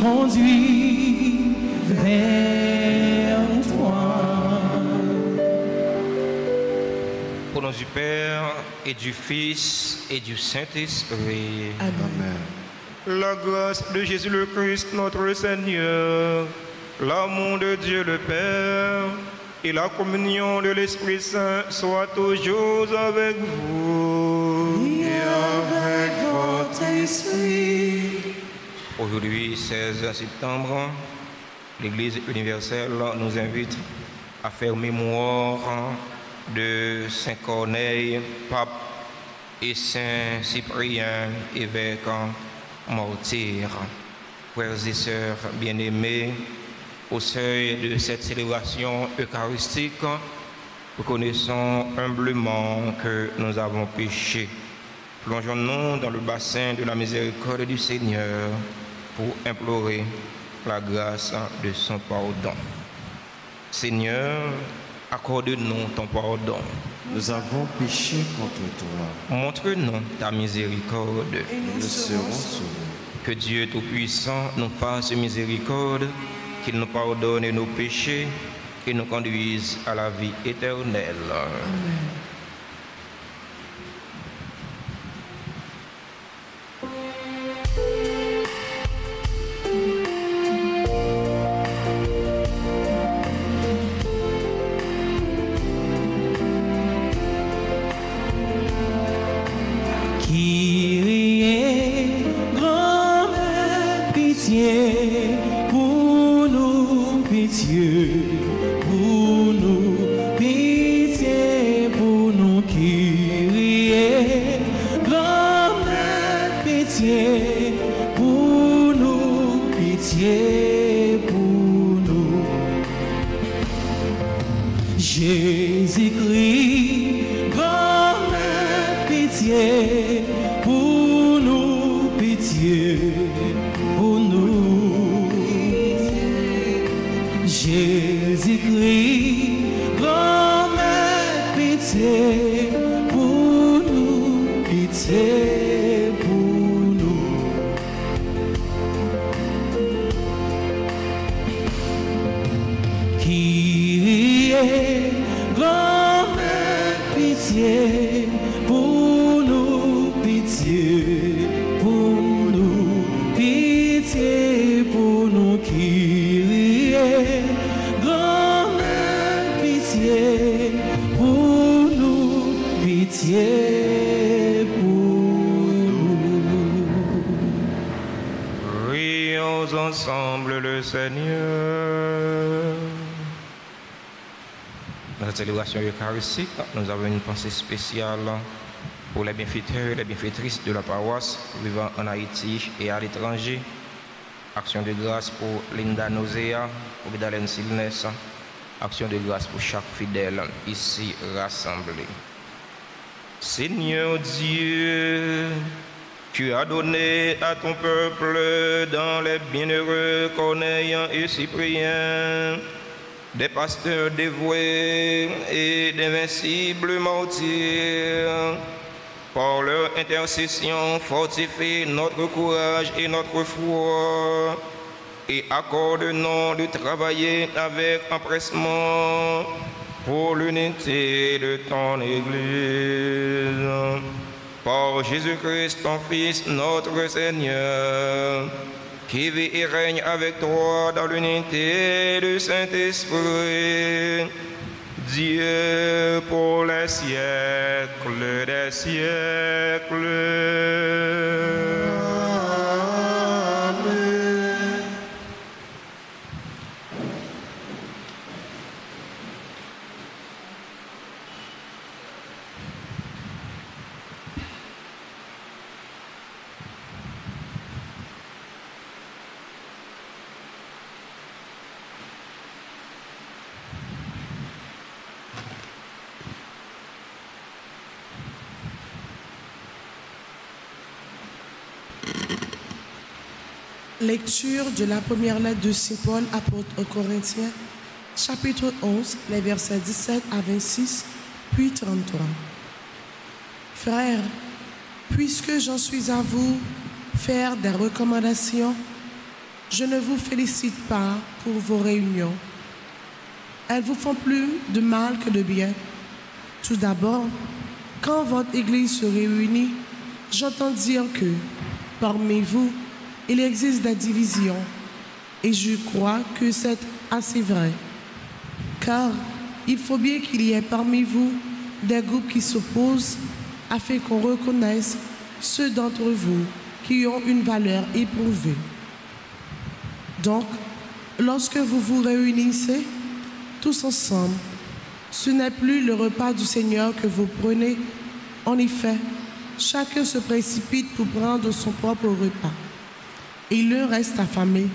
conduit vers toi. Au nom du Père et du Fils et du Saint-Esprit. Amen. La grâce de Jésus le Christ, notre Seigneur, l'amour de Dieu le Père et la communion de l'Esprit Saint soient toujours avec vous. Et avec votre esprit. Aujourd'hui, 16 septembre, l'Église universelle nous invite à faire mémoire de Saint Corneille, pape, et Saint Cyprien, évêque martyr. Frères et sœurs bien-aimés, au seuil de cette célébration eucharistique, reconnaissons humblement que nous avons péché. Plongeons-nous dans le bassin de la miséricorde du Seigneur pour implorer la grâce de son pardon. Seigneur, accorde-nous ton pardon. Nous avons péché contre toi. Montre-nous ta miséricorde. Et nous serons sauvés. Que Dieu Tout-Puissant nous fasse miséricorde, qu'il nous pardonne nos péchés et nous conduise à la vie éternelle. Amen. Jésus-Christ, grand-mère, pitié pour nous, pitié pour nous. Jésus-Christ, grand-mère, pitié pour nous, pitié pour nous. Qui est grand-mère, pitié pour nous, pitié pour nous, pitié pour nous. Qui est grand-mère, pitié pour nous, pitié pour nous. Prions ensemble le Seigneur. Dans cette célébration eucharistique, nous avons une pensée spéciale pour les bienfaiteurs et les bienfaitrices de la paroisse vivant en Haïti et à l'étranger. Action de grâce pour Linda Nozea, pour Vidalène Silnes. Action de grâce pour chaque fidèle ici rassemblé. Seigneur Dieu, tu as donné à ton peuple dans les bienheureux Corneille et Cyprien des pasteurs dévoués et d'invincibles martyrs. Par leur intercession, fortifie notre courage et notre foi, et accorde-nous de travailler avec empressement pour l'unité de ton Église. Par Jésus-Christ, ton Fils, notre Seigneur, qui vit et règne avec toi dans l'unité du Saint-Esprit, Dieu pour les siècles des siècles. Amen. Lecture de la première lettre de Saint Paul, apôtre aux Corinthiens, chapitre 11, les versets 17 à 26, puis 33. Frères, puisque j'en suis à vous faire des recommandations, je ne vous félicite pas pour vos réunions. Elles vous font plus de mal que de bien. Tout d'abord, quand votre Église se réunit, j'entends dire que, parmi vous, il existe des divisions. Et je crois que c'est assez vrai. Car il faut bien qu'il y ait parmi vous des groupes qui s'opposent afin qu'on reconnaisse ceux d'entre vous qui ont une valeur éprouvée. Donc, lorsque vous vous réunissez tous ensemble, ce n'est plus le repas du Seigneur que vous prenez. En effet, chacun se précipite pour prendre son propre repas. Et l'un reste affamé,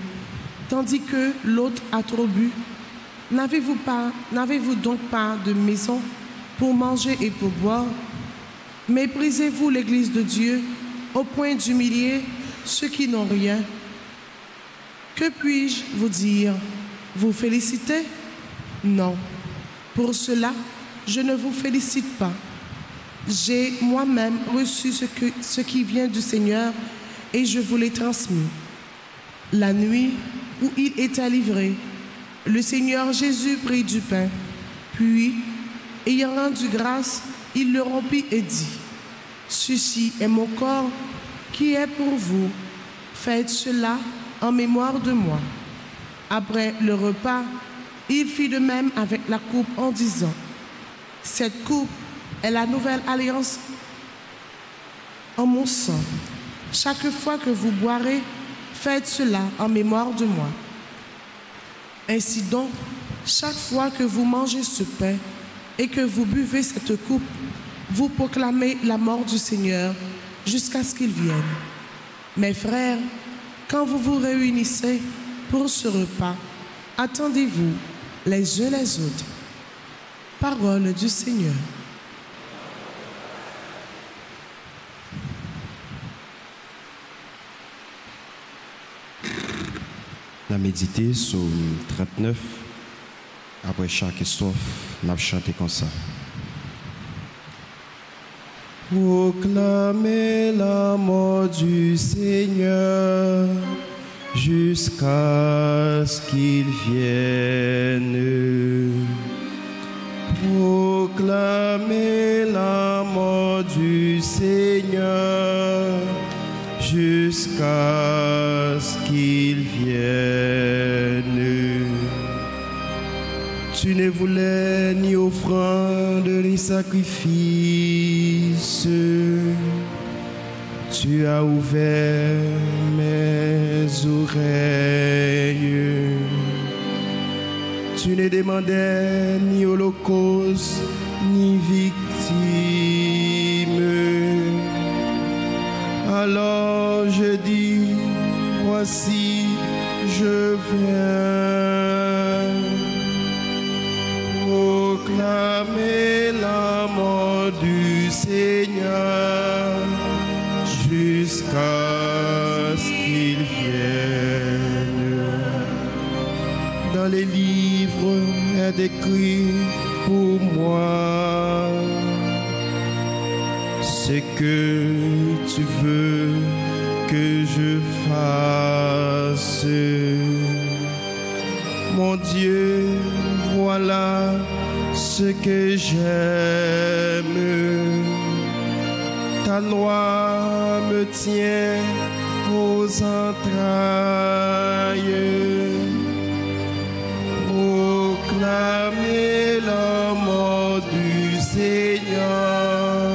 tandis que l'autre a trop bu. N'avez-vous donc pas de maison pour manger et pour boire? Méprisez-vous l'Église de Dieu au point d'humilier ceux qui n'ont rien? Que puis-je vous dire? Vous féliciter? Non. Pour cela, je ne vous félicite pas. J'ai moi-même reçu ce qui vient du Seigneur et je vous l'ai transmis. La nuit où il était livré, le Seigneur Jésus prit du pain, puis, ayant rendu grâce, il le rompit et dit, « Ceci est mon corps qui est pour vous. Faites cela en mémoire de moi. » Après le repas, il fit de même avec la coupe en disant, « Cette coupe est la nouvelle alliance en mon sang. Chaque fois que vous boirez, faites cela en mémoire de moi. » Ainsi donc, chaque fois que vous mangez ce pain et que vous buvez cette coupe, vous proclamez la mort du Seigneur jusqu'à ce qu'il vienne. Mes frères, quand vous vous réunissez pour ce repas, attendez-vous les uns les autres. Parole du Seigneur. On a médité sur 39. Après chaque histoire, on a chanté comme ça. Proclamez la mort du Seigneur jusqu'à ce qu'il vienne. Proclamez la mort du Seigneur jusqu'à ce qu'il vienne. Tu ne voulais ni offrande ni sacrifice. Tu as ouvert mes oreilles. Tu ne demandais ni holocauste ni victime. Alors je dis, voici, je viens. Proclamer la mort du Seigneur jusqu'à ce qu'il vienne. Dans les livres est écrit pour moi ce que tu veux que je fasse. Mon Dieu, voilà ce que j'aime. Ta loi me tient aux entrailles. Proclamer la mort du Seigneur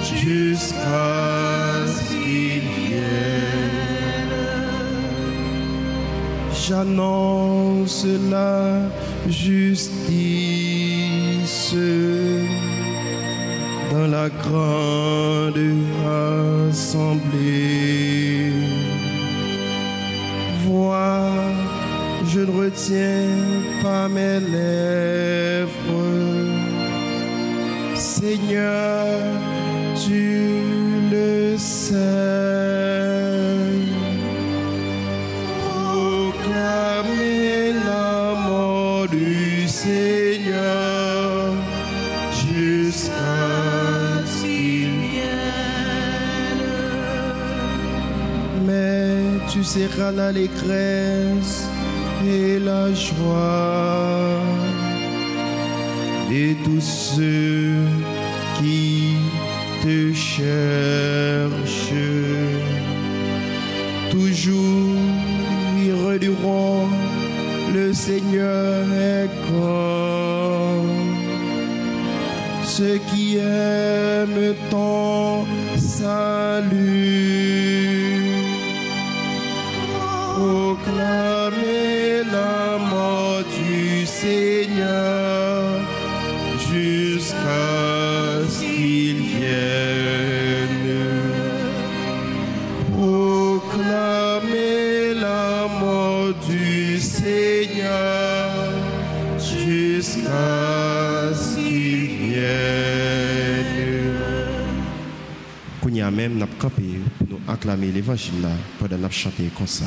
jusqu'à ce qu'il vienne. J'annonce la justice dans la grande assemblée. Vois, je ne retiens pas mes lèvres. Seigneur, tu le sais. Proclamer la mort du Seigneur jusqu'à ce qu'il vienne. Mais tu seras l'allégresse et la joie de tous ceux qui te cherchent. Toujours ils rediront, le Seigneur est grand. Ceux qui aiment ton salut, proclamez la mort du Seigneur jusqu'à ce qu'il vienne. Proclamez la mort du Seigneur jusqu'à ce qu'il vienne. Kounia même n'a pas campé pour nous acclamer l'évangile là pendant nous chanter comme ça.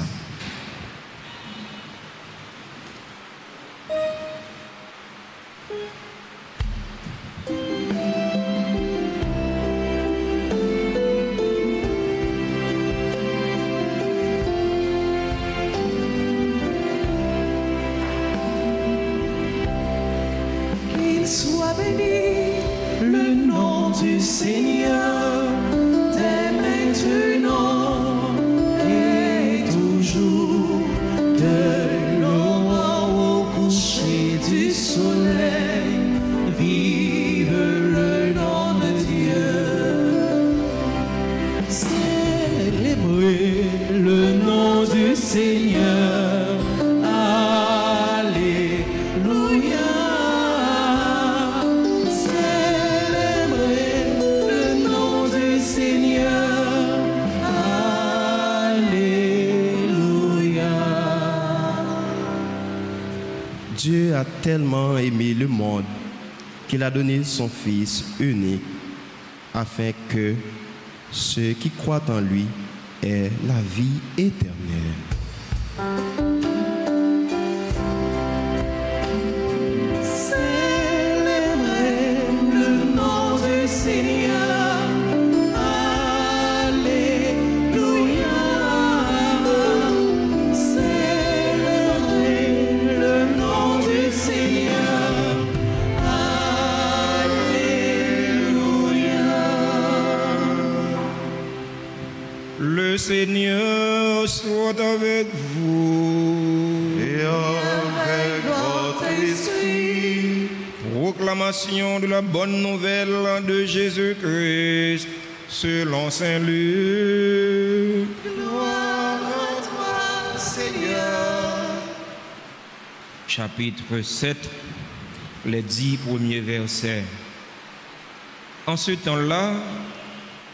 Soit béni le nom du Seigneur dès maintenant et toujours, de l'aurore au coucher du soleil. Vive le nom de Dieu. Célébrez le nom du Seigneur. Alléluia. Dieu a tellement aimé le monde qu'il a donné son Fils unique afin que ceux qui croient en lui aient la vie éternelle. Célébrez le nom du Seigneur. Alléluia. Célébrez le nom du Seigneur. Alléluia. Le Seigneur soit avec vous. Et avec votre esprit. Proclamation de la bonne nouvelle de Jésus-Christ selon Saint Luc. Gloire à toi, Seigneur. Chapitre 7, les 10 premiers versets. En ce temps-là,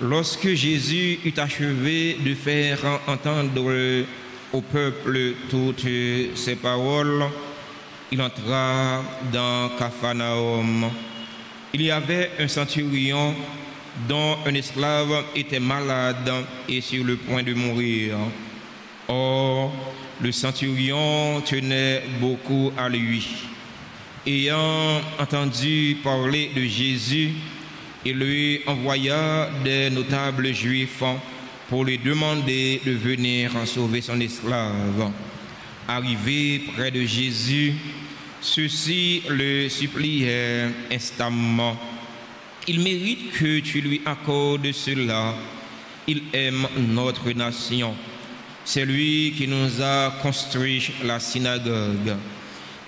lorsque Jésus eut achevé de faire entendre au peuple toutes ses paroles, il entra dans Capharnaüm. Il y avait un centurion dont un esclave était malade et sur le point de mourir. Or, le centurion tenait beaucoup à lui. Ayant entendu parler de Jésus, il lui envoya des notables juifs pour lui demander de venir sauver son esclave. Arrivé près de Jésus, ceux-ci le suppliaient instamment. Il mérite que tu lui accordes cela. Il aime notre nation. C'est lui qui nous a construit la synagogue.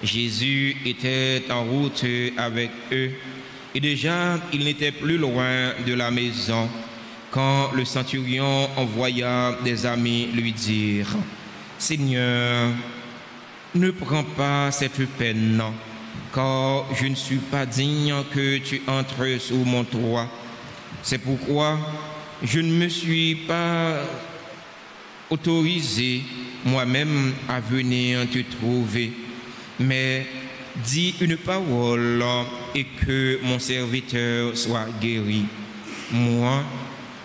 Jésus était en route avec eux et déjà il n'était plus loin de la maison quand le centurion envoya des amis lui dire: Seigneur, ne prends pas cette peine, car je ne suis pas digne que tu entres sous mon toit. C'est pourquoi je ne me suis pas autorisé moi-même à venir te trouver. Mais dis une parole et que mon serviteur soit guéri. Moi,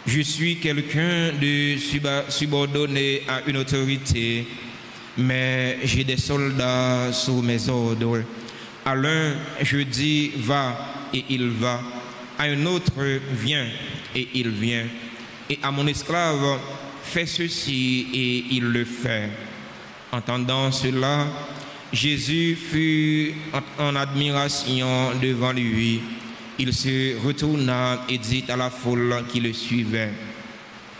je suis quelqu'un de subordonné à une autorité, mais j'ai des soldats sous mes ordres. À l'un, je dis va et il va. À un autre, viens et il vient. Et à mon esclave, fais ceci, et il le fait. Entendant cela, Jésus fut en admiration devant lui. Il se retourna et dit à la foule qui le suivait,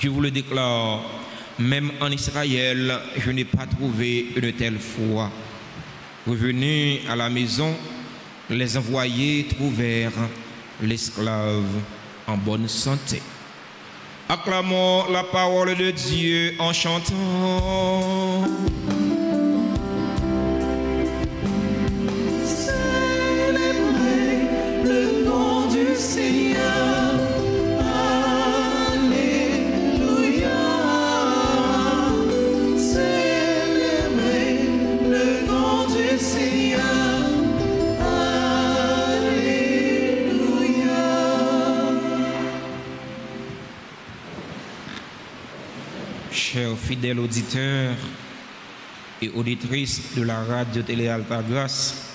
je vous le déclare, même en Israël, je n'ai pas trouvé une telle foi. Revenus à la maison, les envoyés trouvèrent l'esclave en bonne santé. Acclamons la parole de Dieu en chantant. Célébrez le nom du Seigneur. Alléluia. Célébrez le nom du Seigneur. Alléluia. Chers fidèles auditeurs et auditrices de la radio télé Alta Grâce,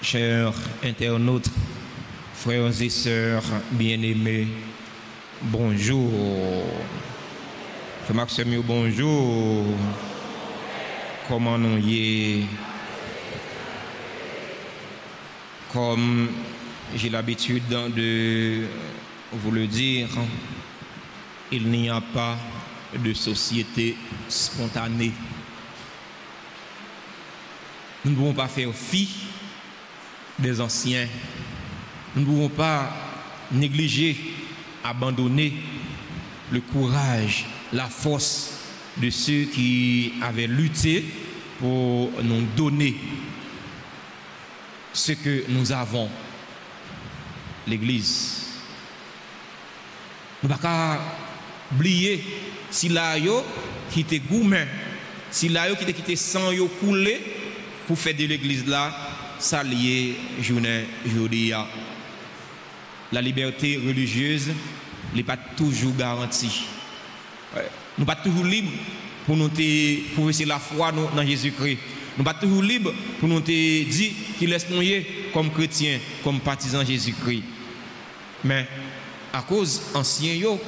chers internautes, frères et sœurs bien-aimés, bonjour. Frère Maxime, bonjour. Comment nous y est? Comme j'ai l'habitude de vous le dire, il n'y a pas de société spontanée. Nous ne pouvons pas faire fi des anciens. Nous ne pouvons pas négliger, abandonner le courage, la force de ceux qui avaient lutté pour nous donner ce que nous avons, l'Église. Nous ne pouvons pas oublier si là yo qui était gourmand, si là yo qui était quitté sang yo coulé pour faire de l'église là, ça lié journée aujourd'hui. La liberté religieuse n'est pas toujours garantie. Nous pas toujours libres pour nous professer la foi dans Jésus-Christ. Nous pas toujours libres pour nous dire qu'il laisse nous comme chrétiens, comme partisans Jésus-Christ. Mais à cause ancien yo,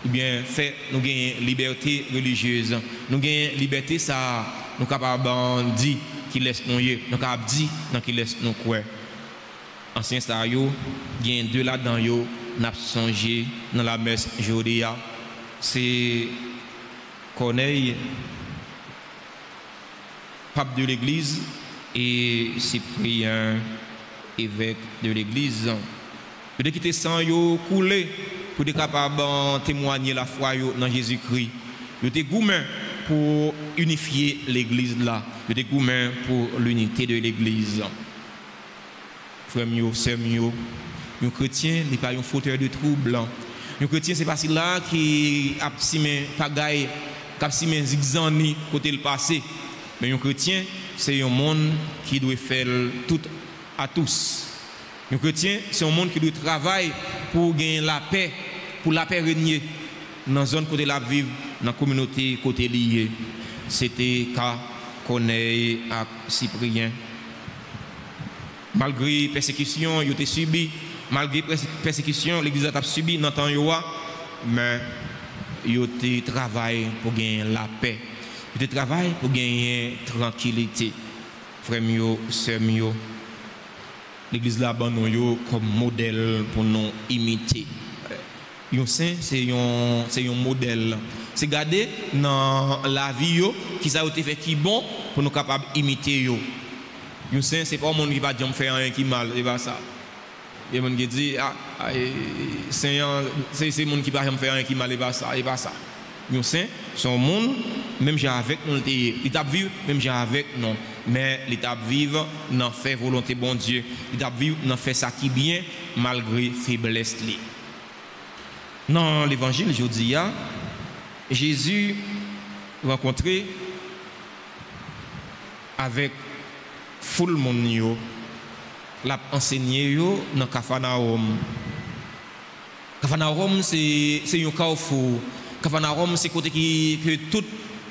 eh bien, fait, nous gagnons liberté religieuse. Nous gagnons liberté, ça, nous sommes capables de dire qu'il laisse nous y, nous sommes capables de dire qu'il laisse nous quoi. Ancien ça, il y a deux là-dedans, nous avons songé dans la messe aujourd'hui. C'est Corneille, pape de l'église, et Cyprien, évêque de l'église. Vous quitter sans yo couler pour être capable de témoigner la foi dans Jésus-Christ. Vous êtes gourmand pour unifier l'église là. Vous êtes gourmand pour l'unité de l'église. Frère mio, sœur mio, un chrétien n'est pas un fauteur de troubles. Un chrétien c'est pas là qui a simé pagaille, qui a simé zigzani côté le passé. Mais un chrétien c'est un monde qui doit faire tout à tous. Un chrétien, c'est un monde qui doit travailler pour gagner la paix, pour la paix régner dans la zone côté la vivre, dans la communauté côté liée. C'était cas Corneille à Cyprien. Malgré persécution, il a été subi, malgré persécution, l'église a subi dans le temps, mais il a été travaillé pour gagner la paix. Il a été travaillé pour gagner tranquillité. Frère mio, sœur mio. L'église là-bas nous comme modèle pour nous imiter. Un saint c'est un modèle. C'est garder dans la vie qui ça a été fait qui bon pour nous capable imiter yo. Un saint c'est pas un monde qui va jamais faire rien qui mal, c'est pas ça. Il y a monde qui dit c'est monde qui va jamais faire rien qui mal, c'est pas ça, c'est pas ça. Un saint c'est un monde même j'ai avec nous l'état vivre même j'ai avec non. Mais l'étape vivre n'en fait volonté bon Dieu. L'étape vivre n'en fait ça qui bien malgré faiblesse. Dans l'évangile aujourd'hui, Jésus rencontré avec foule monde l'a enseigné dans Capharnaüm. Capharnaüm c'est un carrefour. Capharnaüm c'est côté que toute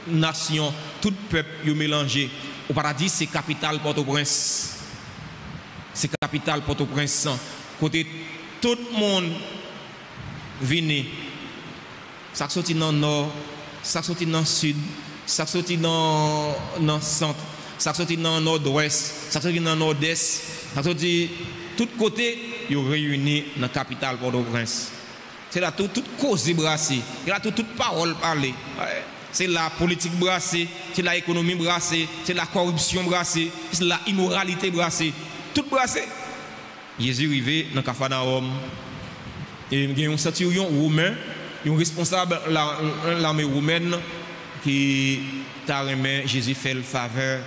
nation, tout peuple est mélangé. Au paradis, c'est capitale Port-au-Prince. C'est capitale Port-au-Prince. Côté tout le monde vient. Ça sorti dans le nord, ça sorti dans le sud, ça sorti dans le centre, ça sorti dans le nord-ouest, ça sorti dans le nord-est, ça sorti tout côté, ils réunis dans la capitale Port-au-Prince. C'est là toute cause brassée, c'est là toute parole parlée. C'est la politique brassée, c'est la économie brassée, c'est la corruption brassée, c'est la immoralité brassée. Tout brassé. Jésus est arrivé dans Capharnaüm. Et il y a un centurion roumain, un responsable de l'armée roumaine qui t'a remis Jésus fait le faveur.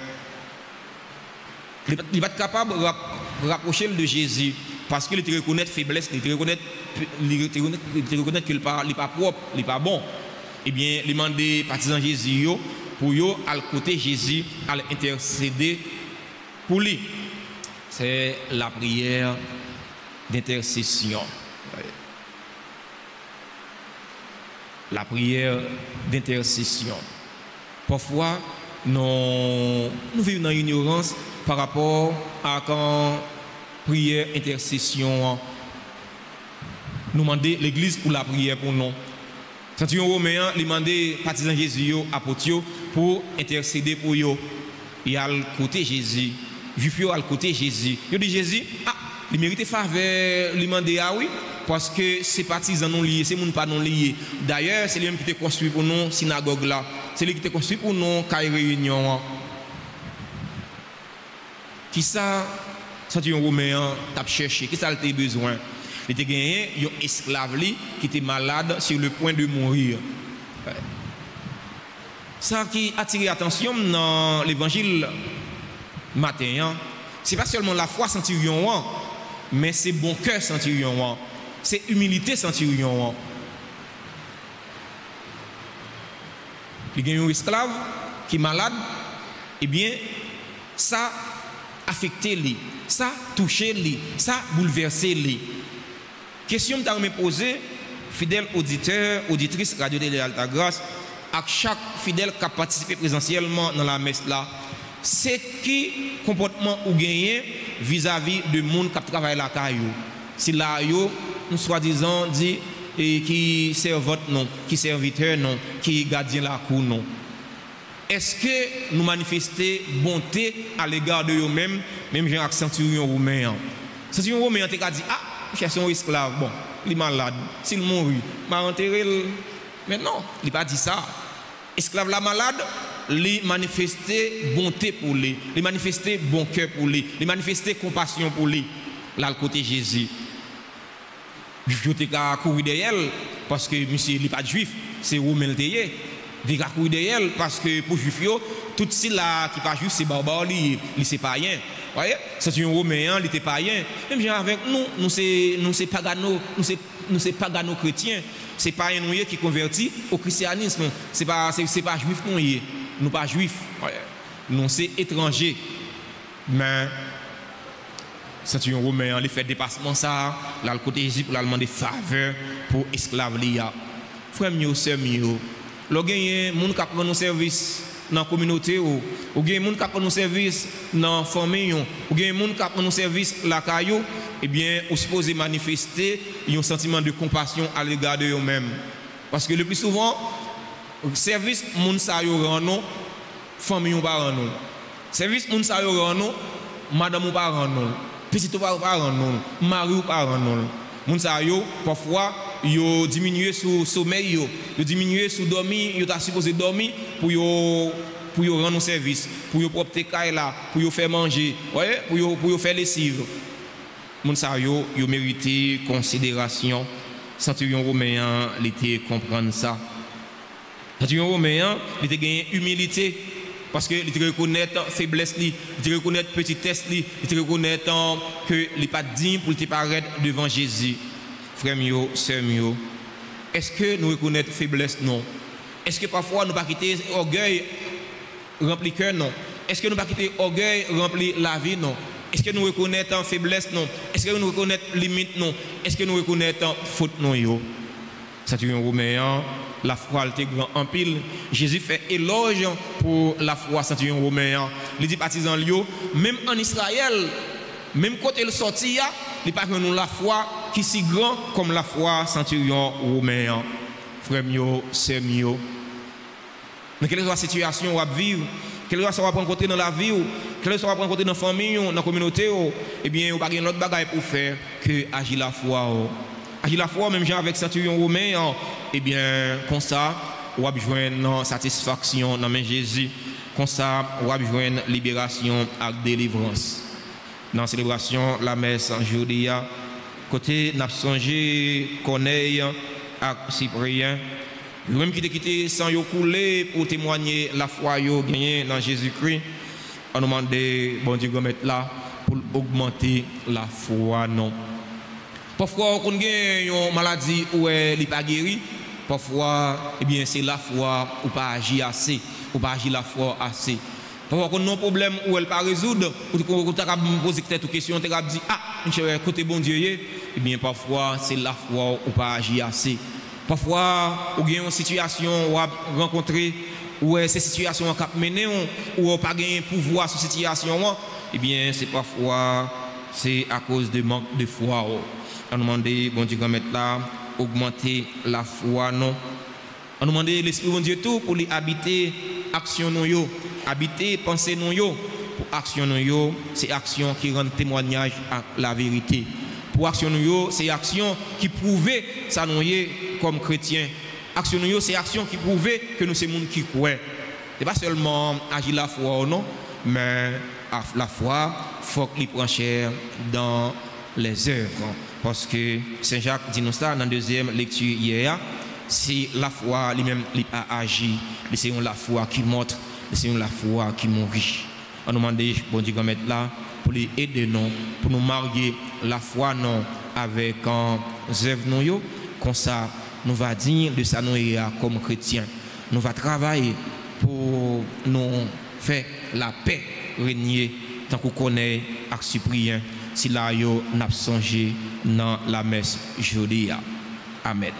Il n'est pas capable de rapprocher de Jésus parce qu'il reconnaît faiblesse, il reconnaît qu'il n'est pas propre, il n'est pas bon. Eh bien, il demande aux partisans de Jésus pour eux, à côté de Jésus, à intercéder pour lui. C'est la prière d'intercession. La prière d'intercession. Parfois, nous vivons dans l'ignorance par rapport à quand prière intercession. Nous demandons l'église pour la prière pour nous. Centurion romain, il demande aux partisans de Jésus, apôtres, pour intercéder pour eux. Et à côté de Jésus, juif à côté de Jésus. Il dit Jésus, il mérite faveur, il demande ah oui, parce que ces partisans non liés, ces gens pas non liés. D'ailleurs, c'est lui qui a construit pour nous synagogue là. C'est lui qui a construit pour nous caille réunion. Qui ça, centurion romain, t'a cherché, qui ça il a besoin? Il a gagné un esclave qui était malade sur le point de mourir. Ça qui attire l'attention dans l'évangile matin, ce n'est pas seulement la foi centurion, mais c'est bon cœur centurion, c'est humilité centurion. Il y a un esclave qui est malade, eh bien, ça affecté lui, ça touché lui, ça bouleversé lui. Question que je me poser, fidèle auditeur, auditrice Radio Télé Alta Grâce, à chaque fidèle qui a participé présentiellement dans la messe là, c'est qui comportement ou gagné vis-à-vis de monde qui travaille la caillou. Si là yo, nous soi-disant dit qui servante non, qui serviteur non, qui gardien la cour non. Est-ce que nous manifestons bonté à l'égard de eux-mêmes, même j'ai un centurion roumain. Centurion roumain te dit cherche un esclave, bon, il est malade, s'il mourit, m'a enterré. Mais non, il n'a pas dit ça. Esclave la malade, il manifestait bonté pour lui, il manifestait bon cœur pour lui, il manifestait compassion pour lui. Là, le côté Jésus. Je t'ai couru derrière parce que monsieur n'est pas juif, c'est roumain théier. Il a couru derrière parce que pour juif, tout ce là qui n'est pas juif, c'est barbare, il c'est païen. Voyez, c'est un romain, il était païen. Même genre avec nous c'est pagano, nous c'est pagano chrétiens. C'est pas un qui convertit au christianisme. C'est pas juif nous pas juifs. Nous c'est étrangers. Mais c'est un romain, il fait dépassement ça, là le côté Jésus pour la demander faveur pour esclaves lia. Frère mio, sœur mio, lo gagne moun qui prend nos services dans la communauté ou gagne moun qui prend nos services dans la famille ou gagne moun qui prend nos services la caillou, eh bien on supposé manifester un sentiment de compassion à l'égard de eux-mêmes. Parce que le plus souvent service moun sa yo rend non, famille ou pas rend non. Service moun sa yo rend non, madame ou pas rend non. Petit ou pas rend non, mari ou pas rend non. Moun sa yo parfois yo diminuer sous sommeil yo diminuer sous dormir, yo ta supposé dormir pour yo rendre service, pour yo propre caille là, pour yo faire manger, voyez, pour yo faire lessive. Moun sa yo mérité considération. Centurion romain il était comprendre ça. Centurion romain il était gagné humilité parce que il reconnaître faiblesse li, il reconnaître petitesse li, il reconnaître que il pas digne pour te paraître devant Jésus. Frère mio, sœur mio, est-ce que nous reconnaissons faiblesse? Non. Est-ce que parfois nous pas quitter orgueil rempli cœur? Non. Est-ce que nous pas quitter orgueil rempli la vie? Non. Est-ce que nous reconnaissons faiblesse? Non. Est-ce que nous reconnaissons limite? Non. Est-ce que nous reconnaissons faute? Non. Yo. Centurion romain, la foi était grand en pile. Jésus fait éloge pour la foi centurion romain. Il dit partisan Lio, même en Israël, même quand il sortit, il pas nous la foi qui si grand comme la foi centurion romain. Frère mio, sœur mio, Dans quelle soit la situation où vous vivez, quelle soit vous rencontrer dans la vie, quelle soit vous rencontrer dans la famille, dans la communauté, eh bien, vous n'avez pas d'autre bagaille pour faire que agir la foi. Agir la foi, même genre avec centurion romain, eh bien, comme ça, vous avez besoin de satisfaction dans Jésus. Comme ça, vous avez besoin de libération et délivrance. Dans la célébration, la messe en jeudi, côté n'a songé Corneille et Cyprien, même qui quitté sans yo couler pour témoigner la foi yo gagné dans Jésus-Christ, on demande bon Dieu de mettre là pour augmenter la foi non. Parfois on a une maladie où elle n'est pas guérie, parfois eh bien c'est la foi ou pas agir assez, ou pas agir la foi assez. Parfois on a un problème où elle pas résoudre, ou tu as posé cette question, tu as dit ah, côté bon Dieu, eh bien parfois c'est la foi ou pas agir assez. Parfois, ou bien une situation où on rencontré où ces situations cap mené ou on pas gagné pouvoir sur cette situation, eh bien c'est parfois c'est à cause de manque de foi. On demande bon Dieu de mettre là augmenter la foi non. On demande l'esprit bon Dieu tout pour lui habiter action non yo, habiter pensée non yo. Pour action non yo, c'est action qui rend témoignage à la vérité. Pour action nous c'est action qui prouve ça nous comme chrétiens. Action nous c'est action qui prouve que nous sommes monde qui croit. C'est pas seulement agir la foi ou non, mais la foi faut qu'il prenne cher dans les œuvres. Parce que Saint Jacques dit nous ça dans la deuxième lecture hier, c'est la foi lui-même qui a agi, c'est la foi qui montre, c'est la foi qui mourit. On nous demande bon Dieu de mettre là pour les aider nous, pour nous marier la foi non avec un œuvre nous, comme ça nous va dire de ça nous comme chrétiens. Nous va travailler pour nous faire la paix régner tant qu'on connaît avec Cyprien si là yo n'a songé dans la messe jeudi. Amen.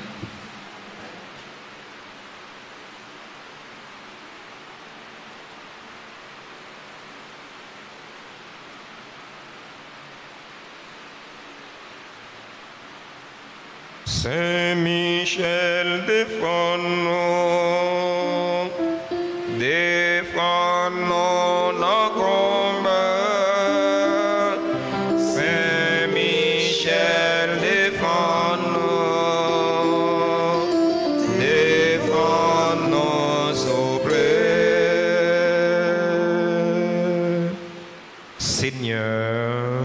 Saint Michel, défends-nous dans combat. Saint Michel, défends-nous auprès. Seigneur,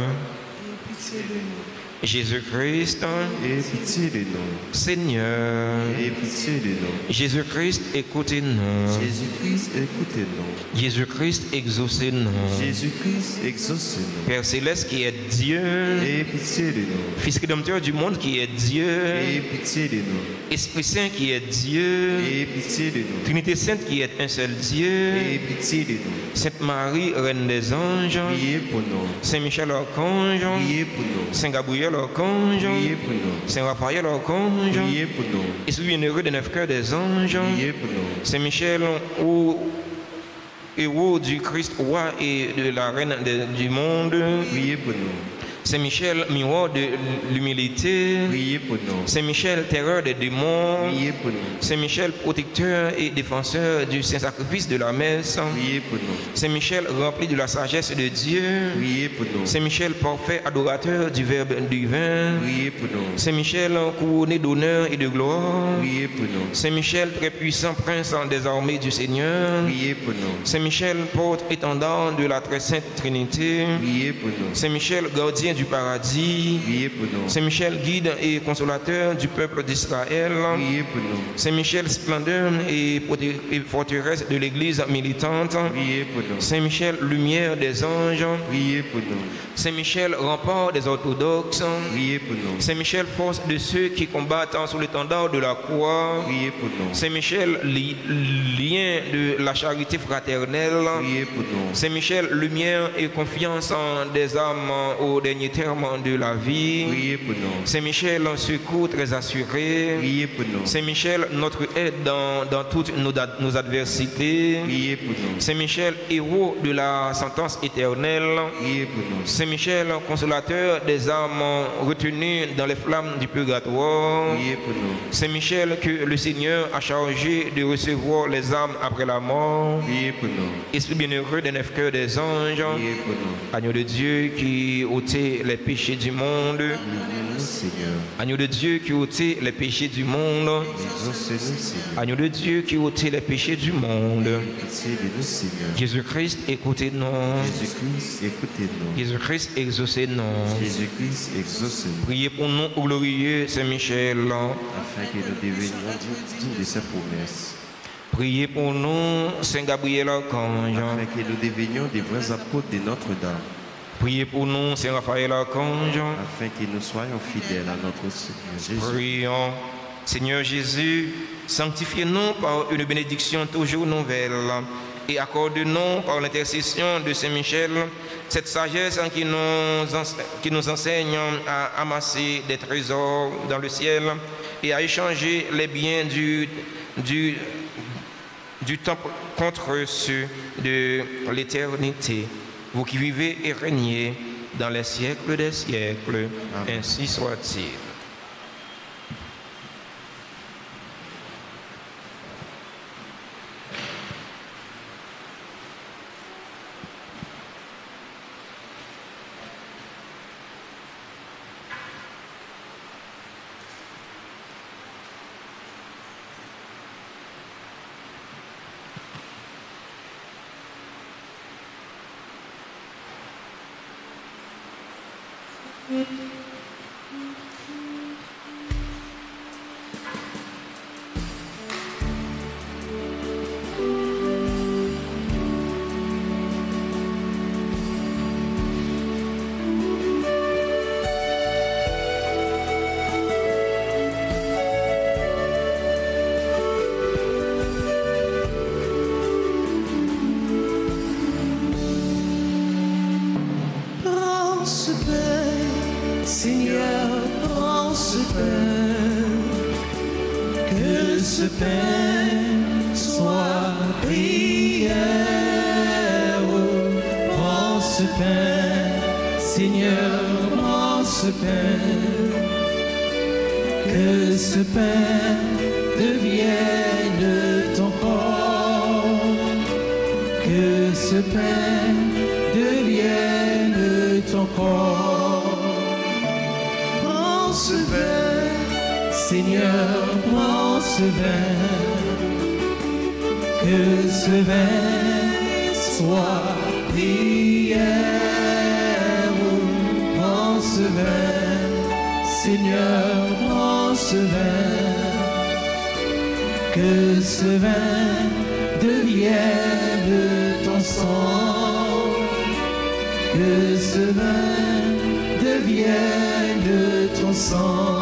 Jésus-Christ, aie pitié de nous. Seigneur, Aie pitié de nous. Jésus-Christ, écoutez-nous. Jésus-Christ, écoutez-nous. Jésus-Christ, exaucez-nous. Jésus-Christ, exaucez-nous. Père Céleste qui est Dieu, Aie pitié de nous. Fils rédempteur du monde qui est Dieu, Aie pitié de nous. Esprit Saint qui est Dieu, Aie pitié de nous. Trinité Sainte qui est un seul Dieu, Aie pitié de nous. Sainte Marie, Reine des anges, Priez pour nous. Saint Michel Archange, Priez pour nous. Saint Gabriel Archange, Priez pour nous. Saint Raphaël Archange, Priez pour nous. Esprit bienheureux des neuf cœurs des anges, Priez pour nous. Saint Michel, héros du Christ, roi et de la Reine du monde, Priez pour nous. Saint Michel, miroir de l'humilité, Priez pour nous. Saint Michel, terreur des démons, Priez pour nous. Saint Michel, protecteur et défenseur du Saint-Sacrifice de la messe, Priez pour nous. Saint Michel, rempli de la sagesse de Dieu, Priez pour nous. Saint Michel, parfait adorateur du Verbe divin, Priez pour nous. Saint Michel, couronné d'honneur et de gloire, Priez pour nous. Saint Michel, très puissant prince des armées du Seigneur, Priez pour nous. Saint Michel, porte-étendard de la très sainte Trinité, Priez pour nous. Saint Michel, gardien du paradis, Priez pour nous. Saint Michel, guide et consolateur du peuple d'Israël, Priez pour nous. Saint Michel, splendeur et forteresse de l'église militante, Priez pour nous. Saint Michel, lumière des anges, Priez pour nous. Saint Michel, rempart des orthodoxes, Priez pour nous. Saint Michel, force de ceux qui combattent sous l'étendard de la croix, Priez pour nous. Saint Michel, lien de la charité fraternelle, Priez pour nous. Saint Michel, lumière et confiance des âmes au dernier dernier terme de la vie. Priez pour nous. Saint-Michel, secours très assuré. Priez pour nous. Saint-Michel, notre aide dans toutes nos adversités. Priez pour nous. Saint-Michel, héros de la sentence éternelle. Priez pour nous. Saint-Michel, consolateur des âmes retenues dans les flammes du purgatoire. Priez pour nous. Saint-Michel, que le Seigneur a chargé de recevoir les âmes après la mort. Priez pour nous. Esprit bienheureux des 9 cœurs des anges. Priez pour nous. Agneau de Dieu qui ôtait les péchés du monde. Exaucez-nous, Seigneur. Agneau de Dieu qui ôtait les péchés du monde. Exaucez-nous, Seigneur. Agneau de Dieu qui ôtait les péchés du monde. Pitié de nous, Seigneur. Jésus-Christ, écoutez-nous. Jésus-Christ, écoutez-nous. Jésus-Christ, exaucez-nous. Jésus-Christ, exaucez-nous. Priez pour nous, ô glorieux Saint-Michel. Afin que nous devenions dignes de sa promesse. Priez pour nous, Saint Gabriel Archange. Afin que nous devenions des vrais apôtres de Notre-Dame. Priez pour nous, Saint Raphaël Archange. Afin que nous soyons fidèles à notre Seigneur Jésus. Prions. Seigneur Jésus, sanctifiez-nous par une bénédiction toujours nouvelle et accorde-nous par l'intercession de Saint Michel cette sagesse qui nous enseigne à amasser des trésors dans le ciel et à échanger les biens du temple contre ceux de l'éternité. Vous qui vivez et régnez dans les siècles des siècles, Amen. ainsi soit-il. Prends ce pain, Seigneur, prends ce pain. Que ce pain soit prière. Prends ce pain, Seigneur, prends ce pain. Que ce pain devienne ton corps. Que ce pain devienne ton corps. Prends ce vin, Seigneur, prends ce vin. Que ce vin soit prière. Prends ce vin, Seigneur, prends ce vin. Que ce vin devienne ton sang. Que ce vin devienne ton sang.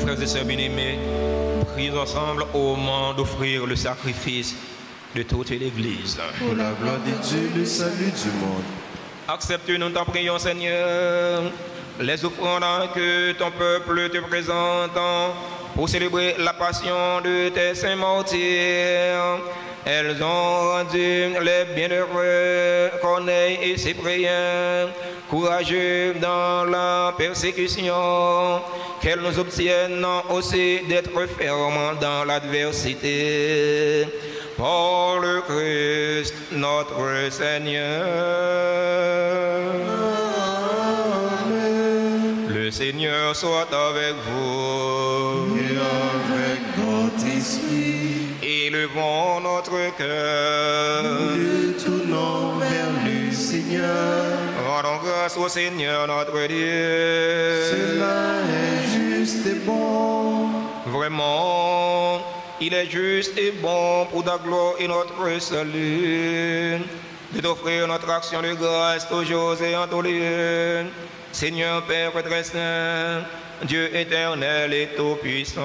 Frères et sœurs bien-aimés, prions ensemble au moment d'offrir le sacrifice de toute l'Église. Pour la gloire de Dieu, le salut du monde. Accepte-nous, t'en prions, Seigneur, les offrandes que ton peuple te présente pour célébrer la passion de tes saints martyrs. Elles ont rendu les bienheureux Corneille et Cyprien courageux dans la persécution. Qu'elles nous obtiennent aussi d'être fermes dans l'adversité. Par le Christ notre Seigneur. Le Seigneur soit avec vous. Et avec votre esprit, Élevons notre cœur. nous tournons vers le Seigneur. Rendons grâce au Seigneur notre Dieu. Cela est juste et bon. Vraiment, il est juste et bon pour ta gloire et notre salut de t'offrir notre action de grâce toujours et en tous lieux. Seigneur Père très saint, Dieu éternel et tout-puissant,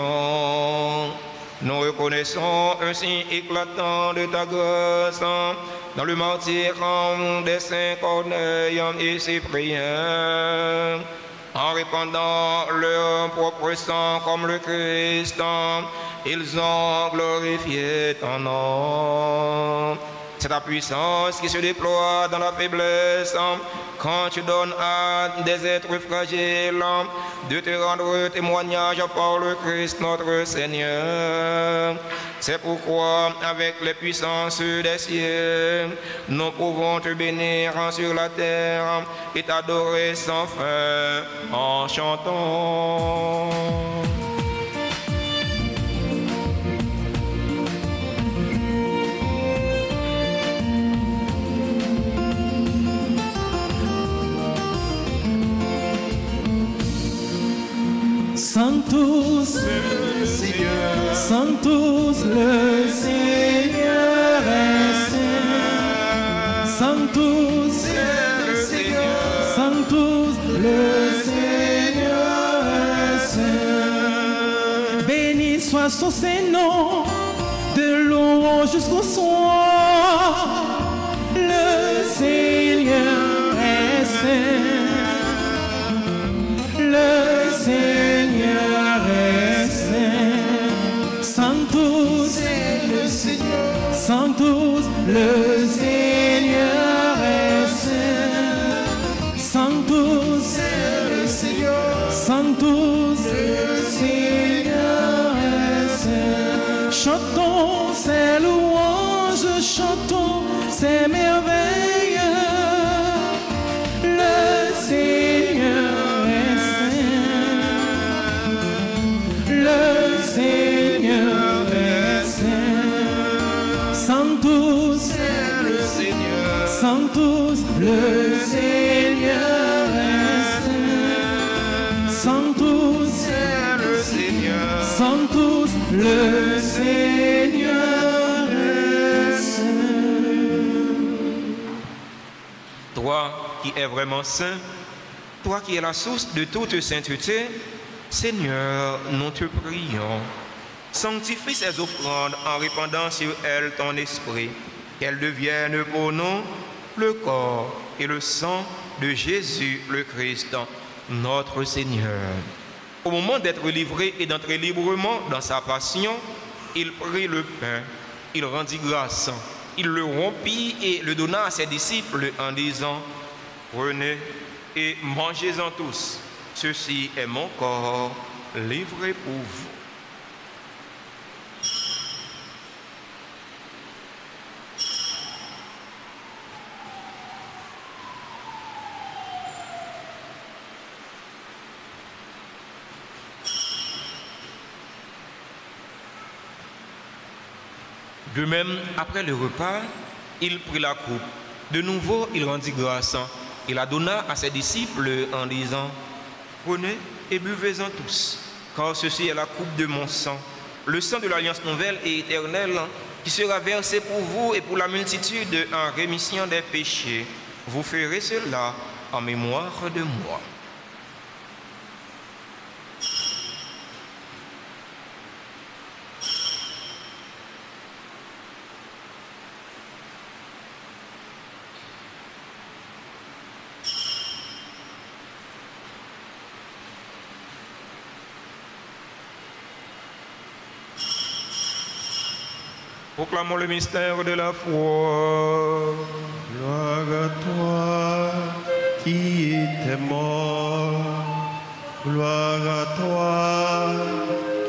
Nous reconnaissons un signe éclatant de ta grâce dans le martyre des saints Corneille et Cyprien. En répandant leur propre sang comme le Christ, ils ont glorifié ton nom. C'est ta puissance qui se déploie dans la faiblesse quand tu donnes à des êtres fragiles de te rendre témoignage par le Christ notre Seigneur. C'est pourquoi, avec les puissances des cieux, nous pouvons te bénir sur la terre et t'adorer sans fin en chantant. Sanctus, Sanctus, le Seigneur est saint. Sanctus, Sanctus, le Seigneur est saint. Béni soit son Saint-Nom, de louange jusqu'au soir. Le Seigneur est saint. Le Seigneur est saint. Sanctus, le Seigneur. Sanctus, le Seigneur est saint. Sanctus, le Seigneur. Sanctus, le Seigneur est saint. Chantons ses louanges, chantons ses merveilles. Le Seigneur est saint. Le Seigneur est saint. Sanctus, le Seigneur. Sanctus, le Seigneur est saint. Sanctus, le Seigneur. Sanctus, le Seigneur est saint. Toi qui es vraiment saint, toi qui es la source de toute sainteté, Seigneur, nous te prions. Sanctifie ces offrandes en répandant sur elles ton esprit, qu'elles deviennent pour nous le corps et le sang de Jésus le Christ, notre Seigneur. Au moment d'être livré et d'entrer librement dans sa passion, il prit le pain, il rendit grâce, il le rompit et le donna à ses disciples en disant: prenez et mangez-en tous. Ceci est mon corps livré pour vous. De même, après le repas, il prit la coupe. De nouveau, il rendit grâce. Il la donna à ses disciples en disant: prenez et buvez-en tous, car ceci est la coupe de mon sang, le sang de l'alliance nouvelle et éternelle, qui sera versé pour vous et pour la multitude en rémission des péchés. Vous ferez cela en mémoire de moi. Proclamons le mystère de la foi. Gloire à toi qui étais mort. Gloire à toi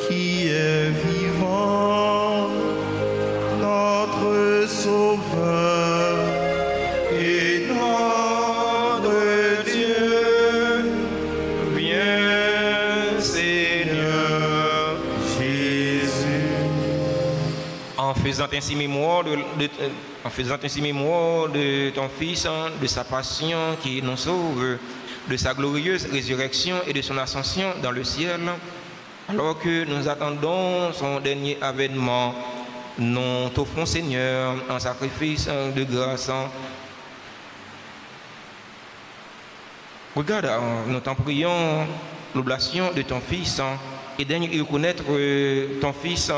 qui es vivant. Notre Sauveur et notre Dieu. Viens, Seigneur Jésus. En faisant ainsi mémoire de ton Fils, de sa passion qui nous sauve, de sa glorieuse résurrection et de son ascension dans le ciel, alors que nous attendons son dernier avènement, nous t'offrons, Seigneur, un sacrifice de grâce. Regarde, nous t'en prions, l'oblation de ton Fils et daigne reconnaître ton Fils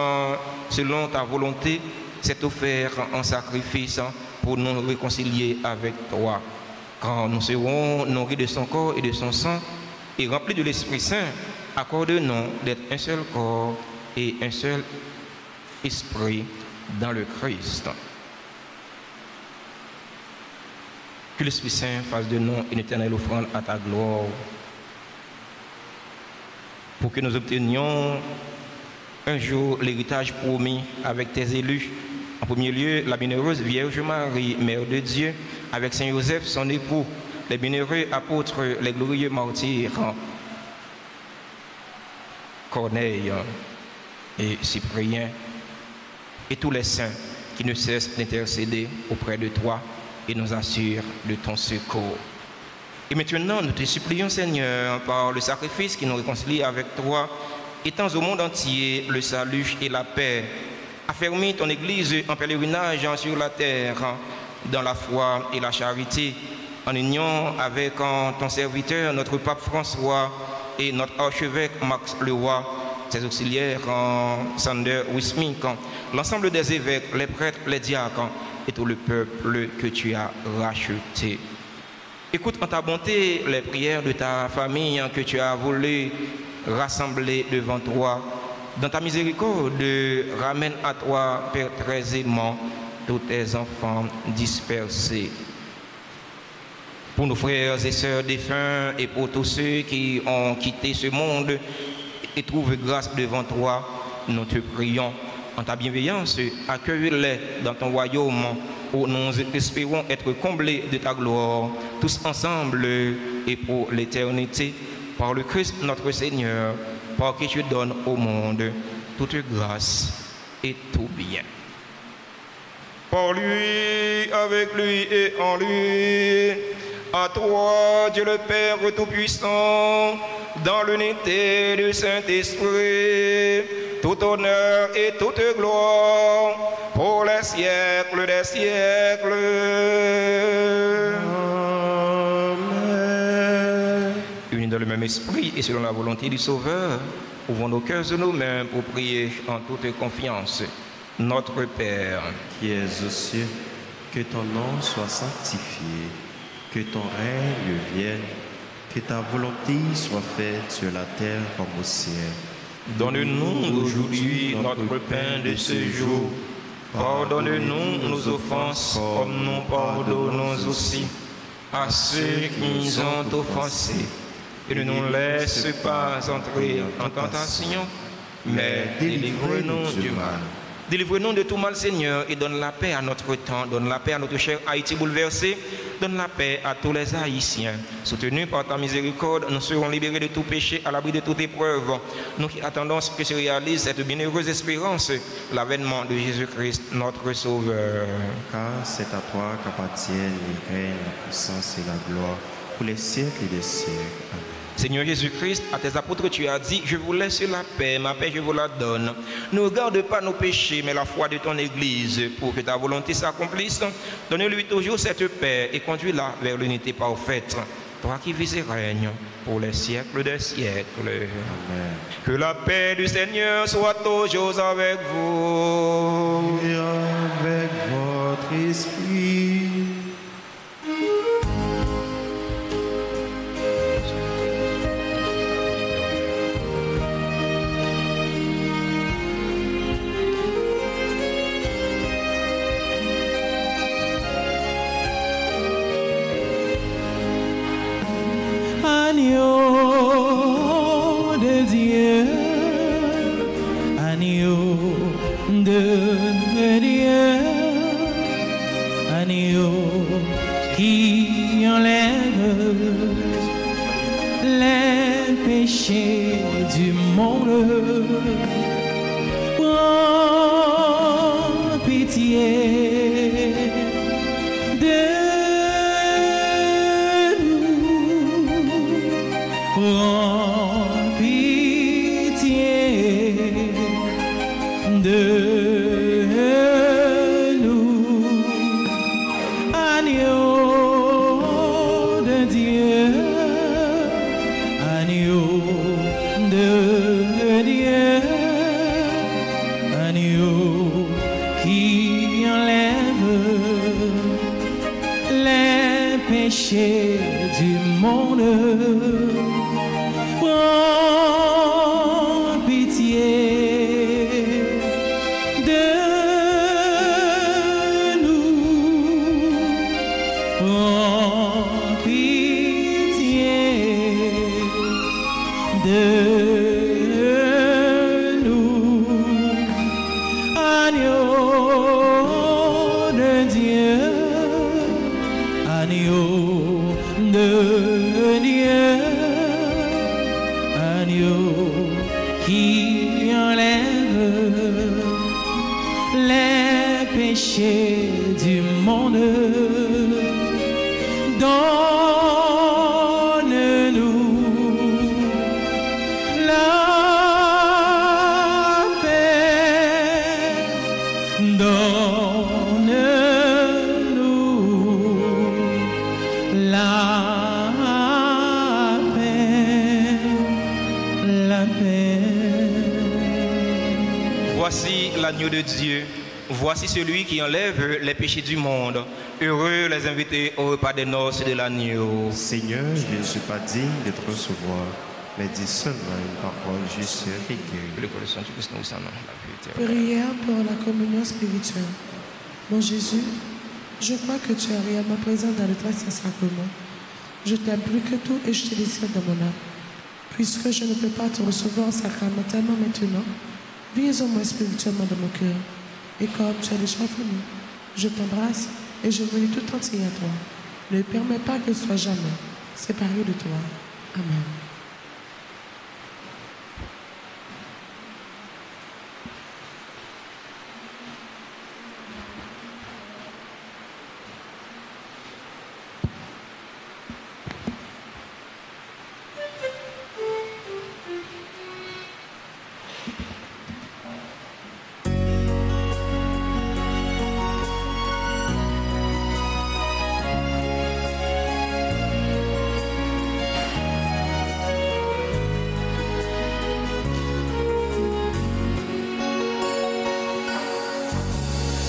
selon ta volonté, s'est offert en sacrifice pour nous réconcilier avec toi. Quand nous serons nourris de son corps et de son sang et remplis de l'Esprit Saint, accorde-nous d'être un seul corps et un seul esprit dans le Christ. Que l'Esprit Saint fasse de nous une éternelle offrande à ta gloire, pour que nous obtenions un jour l'héritage promis avec tes élus. En premier lieu, la bienheureuse Vierge Marie, Mère de Dieu, avec Saint Joseph, son époux, les bienheureux apôtres, les glorieux martyrs, Corneille et Cyprien, et tous les saints qui ne cessent d'intercéder auprès de toi et nous assurent de ton secours. Et maintenant, nous te supplions, Seigneur, par le sacrifice qui nous réconcilie avec toi, étends au monde entier le salut et la paix. Affermis ton Église en pèlerinage sur la terre, dans la foi et la charité, en union avec ton serviteur, notre pape François, et notre archevêque Max Leroy, ses auxiliaires Sander Wismink, l'ensemble des évêques, les prêtres, les diacres et tout le peuple que tu as racheté. Écoute en ta bonté les prières de ta famille que tu as voulu rassembler devant toi. Dans ta miséricorde, ramène à toi, Père très aimant, tous tes enfants dispersés. Pour nos frères et sœurs défunts et pour tous ceux qui ont quitté ce monde et trouvent grâce devant toi, nous te prions en ta bienveillance, accueille-les dans ton royaume où nous espérons être comblés de ta gloire, tous ensemble et pour l'éternité, par le Christ notre Seigneur, par qui tu donnes au monde toute grâce et tout bien. Par lui, avec lui et en lui, à toi, Dieu le Père Tout-Puissant, dans l'unité du Saint-Esprit, tout honneur et toute gloire, pour les siècles des siècles. Amen. Unis dans le même esprit et selon la volonté du Sauveur, ouvrons nos cœurs et nos mains pour prier en toute confiance. Notre Père, qui es aux cieux, que ton nom soit sanctifié, que ton règne vienne, que ta volonté soit faite sur la terre comme au ciel. Donne-nous aujourd'hui notre pain de ce jour. Pardonne-nous nos offenses comme nous pardonnons aussi à ceux qui nous ont offensés. Et ne nous laisse pas entrer en tentation, mais délivre-nous du mal. Délivre-nous de tout mal, Seigneur, et donne la paix à notre temps, donne la paix à notre cher Haïti bouleversé, donne la paix à tous les Haïtiens. Soutenus par ta miséricorde, nous serons libérés de tout péché, à l'abri de toute épreuve. Nous qui attendons que se réalise cette bienheureuse espérance, l'avènement de Jésus-Christ, notre Sauveur. Car c'est à toi qu'appartiennent les règnes, la puissance et la gloire, pour les siècles et des siècles. Amen. Seigneur Jésus-Christ, à tes apôtres, tu as dit, je vous laisse la paix, ma paix je vous la donne. Ne regarde pas nos péchés, mais la foi de ton Église, pour que ta volonté s'accomplisse. Donne-lui toujours cette paix et conduis-la vers l'unité parfaite. Toi qui vis et règnes pour les siècles des siècles. Amen. Que la paix du Seigneur soit toujours avec vous. Et avec votre esprit. Agneau de Dieu, agneau de Dieu, agneau qui enlève les péchés du monde. Prends pitié de prends pitié de nous, agneau de Dieu, agneau de Dieu. les péchés du monde. Prends pitié de nous. Prends pitié de nous. Agneau de Dieu, agneau de Dieu, agneau qui enlève les péchés du monde. Donne-nous la paix. Donne-nous la paix. La paix. Voici l'agneau de Dieu. Voici celui qui enlève les péchés du monde. Heureux les invités au repas des noces de l'agneau. Seigneur, je ne suis pas digne de te recevoir, mais dis seulement une parole, je serai guéri. Que le corps de Saint Christ nous s'en la vie éternelle. Prière pour la communion spirituelle. Mon Jésus, je crois que tu es réellement présent dans le très saint sacrement. Je t'aime plus que tout et je te désire dans mon âme. Puisque je ne peux pas te recevoir sacramentellement maintenant, viens au moins spirituellement dans mon cœur. Et comme tu es déjà venu, je t'embrasse et je me lie tout entier à toi. Ne permets pas que je sois jamais séparé de toi. Amen.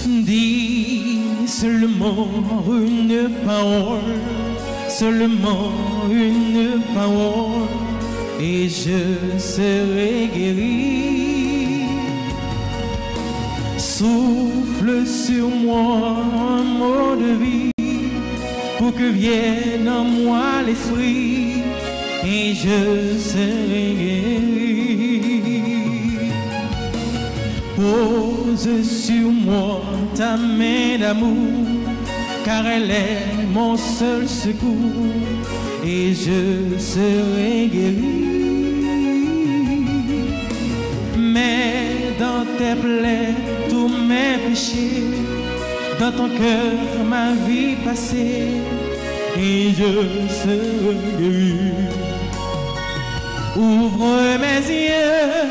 Dis seulement une parole, seulement une parole, et je serai guéri. Souffle sur moi un mot de vie, pour que vienne en moi l'esprit, et je serai guéri. Pose sur moi ta main d'amour, car elle est mon seul secours, et je serai guéri. Mets dans tes plaies tous mes péchés, dans ton cœur ma vie passée, et je serai guéri. Ouvre mes yeux,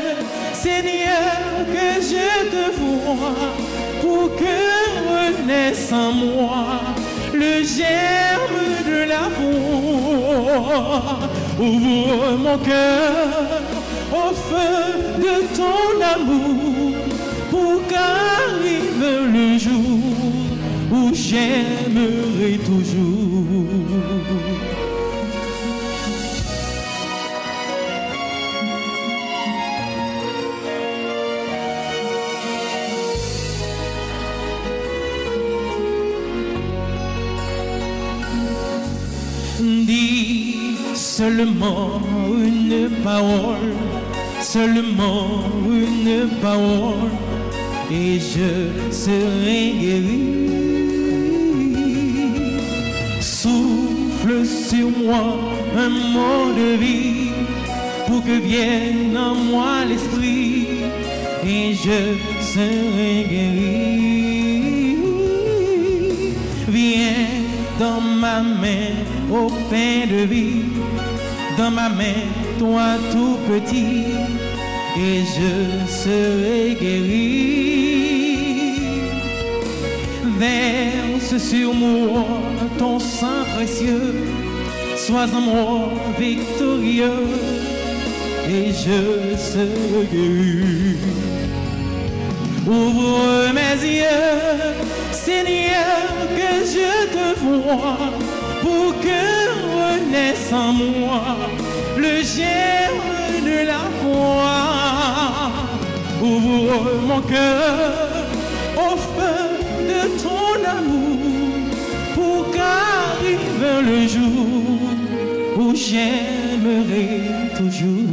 Seigneur, que je te vois, pour que renaisse en moi le germe de la foi. Ouvre mon cœur au feu de ton amour, pour qu'arrive le jour où j'aimerai toujours. Dis seulement une parole, seulement une parole, et je serai guéri. Souffle sur moi un mot de vie, pour que vienne en moi l'esprit, et je serai guéri. Viens dans ma main au pain de vie, dans ma main, toi tout petit, et je serai guéri. Verse sur moi ton sang précieux, sois en moi victorieux, et je serai guéri. Ouvre mes yeux, Seigneur, que je te vois, pour que renaisse en moi le germe de la foi. Ouvre mon cœur au feu de ton amour, pour qu'arrive le jour où j'aimerai toujours.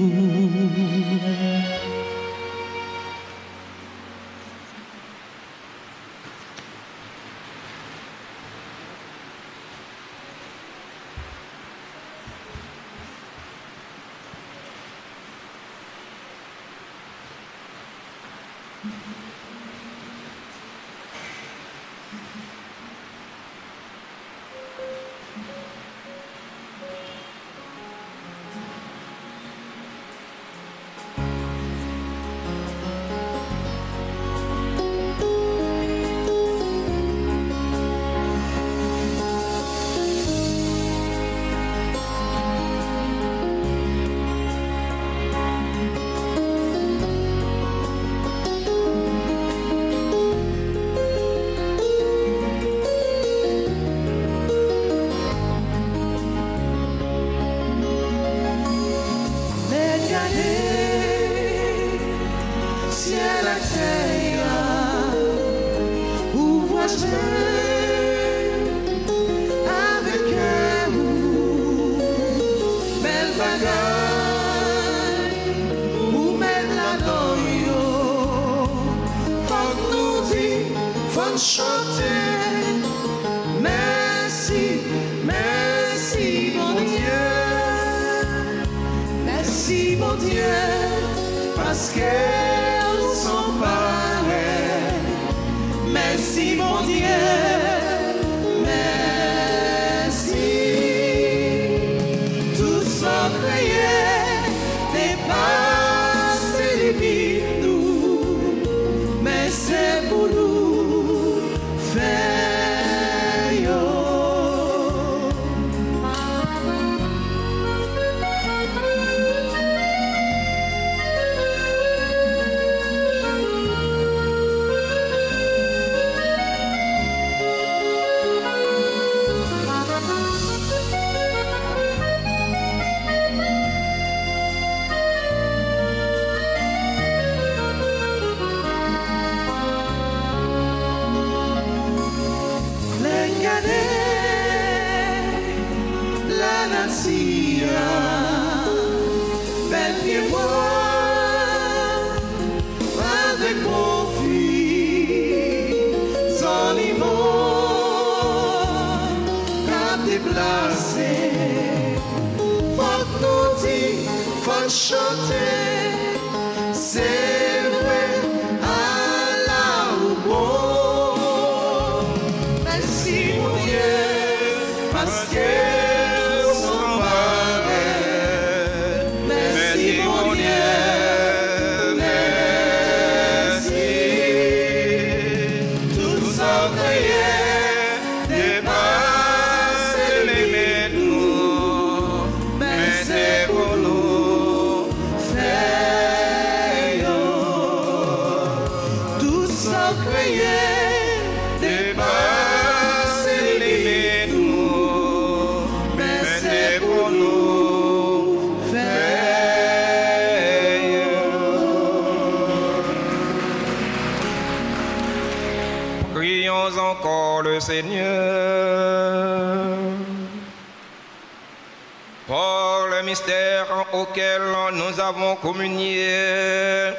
Encore le Seigneur. Par le mystère auquel nous avons communié,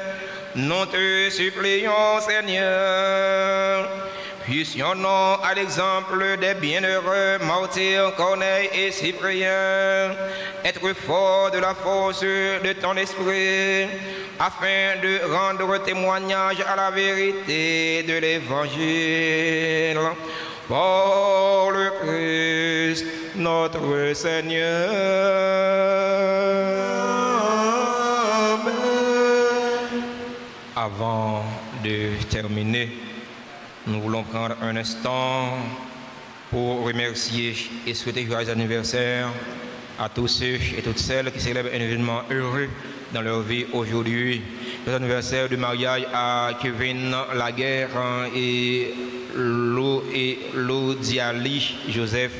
nous te supplions, Seigneur, puissions-nous, à l'exemple des bienheureux martyrs Corneille et Cyprien, être forts de la force de ton esprit, afin de rendre témoignage à la vérité de l'Évangile. Par le Christ, notre Seigneur. Amen. Avant de terminer, nous voulons prendre un instant pour remercier et souhaiter joyeux anniversaire à tous ceux et toutes celles qui célèbrent un événement heureux dans leur vie aujourd'hui. L'anniversaire du mariage à Kevin Laguerre et Lodiali Joseph.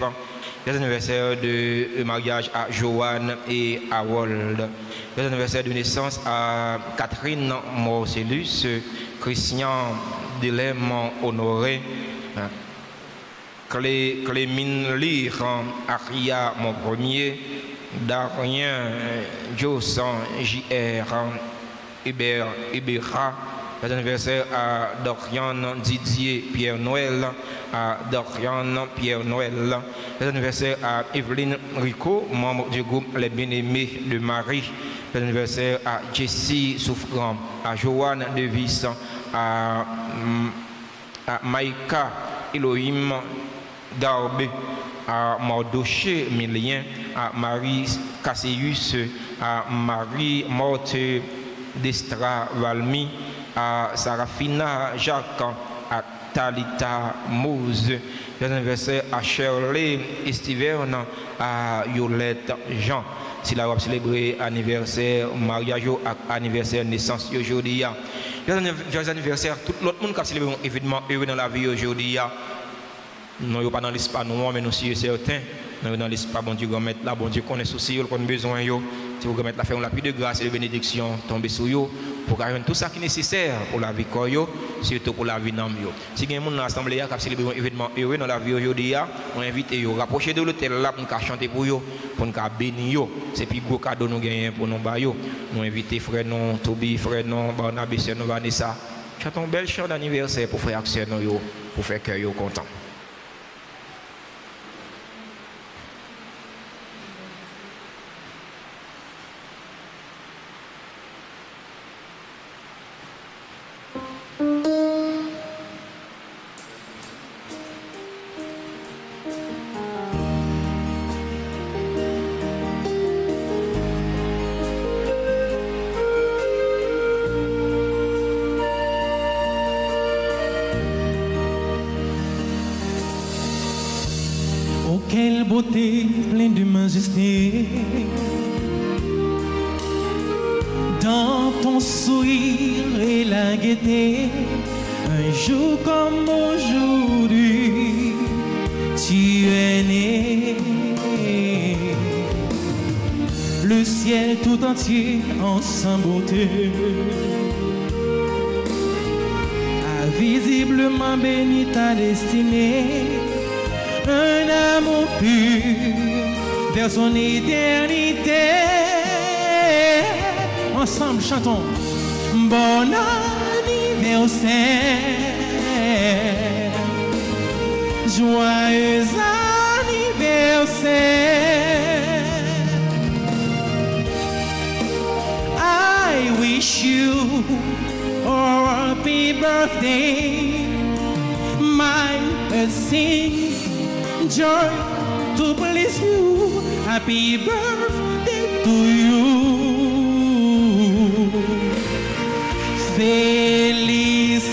Joyeux anniversaire de mariage à Joanne et Harold. Joyeux anniversaire de naissance à Catherine Morcellus, Christian Delémont Honoré, Clémine Lire, Aria mon premier, Darien Jossan JR, Hubert Ibera. Joyeux anniversaire à Dorian Didier Pierre Noël, à Dorian Pierre Noël. Joyeux anniversaire à Evelyne Rico, membre du groupe Les Bien-Aimés de Marie. Joyeux anniversaire à Jessie Souffrant, à Joanne Devis, à Maïka Elohim Darbe, à Mardoché Milien, à Marie Cassius, à Marie Morte Destra Valmy, à Sarafina Jacques, à Talita Mose. Joyeux anniversaire à Shirley Estiverne, à Yolette Jean. Si la va célébrer anniversaire, mariage, anniversaire, naissance aujourd'hui. Joyeux anniversaire à tout l'autre monde qui a célébré un événement heureux dans la vie aujourd'hui. Nous ne sommes pas dans l'espace, mais nous sommes certains. Nous sommes dans l'espace, bon Dieu, mettre là, bon Dieu connaît souci, qu'on a besoin. Si vous mettez la faire, on a plus de grâce et de bénédiction tomber sur vous pour avoir tout ça qui est nécessaire pour la vie, surtout pour la vie dans vous. Si il y a des gens dans l'assemblée qui a célébré un événement heureux dans la vie aujourd'hui, on invite vous à rapprocher de l'hôtel là pour nous chanter pour vous, pour nous bénir. C'est plus gros cadeau nous gagnons pour nous bailler. Nous invitons frère non, Toby, frère non, Barnabé, sœur non, Vanessa. Chantons un bel chant d'anniversaire pour faire action pour faire cœur content. Quelle beauté pleine de majesté dans ton sourire et la gaieté. Un jour comme aujourd'hui, tu es né. Le ciel tout entier en sa beauté a visiblement béni ta destinée. Un amour pur vers son éternité. Ensemble chantons. Bon anniversaire, joyeux anniversaire. I wish you a happy birthday. My blessings, joy to bless you. Happy birthday to you. Feliz